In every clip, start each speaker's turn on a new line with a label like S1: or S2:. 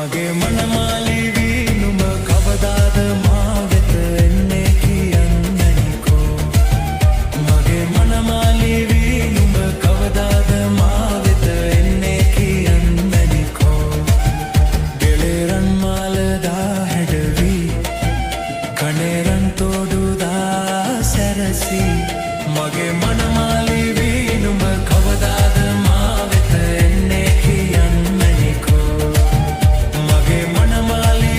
S1: මගේ මනමාලි නුඹ කවදාද මා වෙත එන්නේ කියන්නනිකෝ මගේ මනමාලි නුඹ කවදාද මා වෙත එන්නේ කියන්නනිකෝ ගෙලෙරන් මාලදා හැඩවි කණේරන් තෝඩුදා සැරසි මගේ මනමාලි නුඹ කවදාද මා වෙත එන්නේ කියන්නනිකෝ මගේ මනමාලි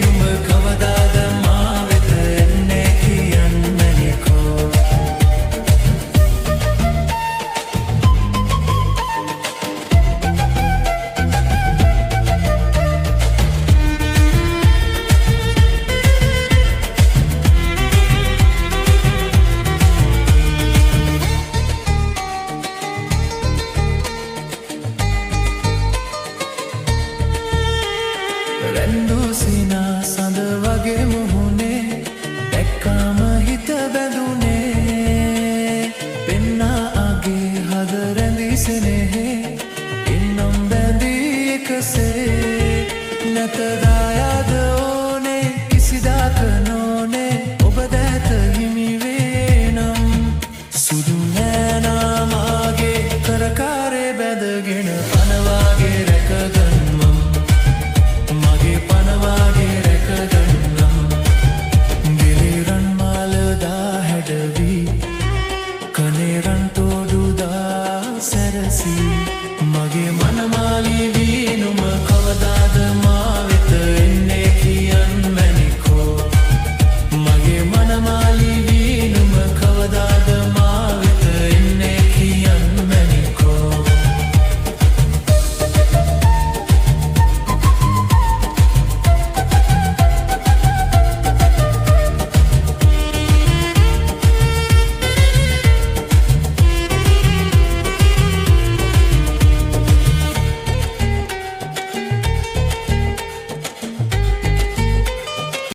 S1: නුඹ කවදාද මා වෙත එන්නේ කියන්නනිකෝ රැන්දුසිනා සඳ වගේ මුහුණේ දැක්කාම හිත බැඳුනේ පෙන්නා අගේ හද රැඳී සෙනෙහේ ඉන්නම් බැඳී එකසේ නැතද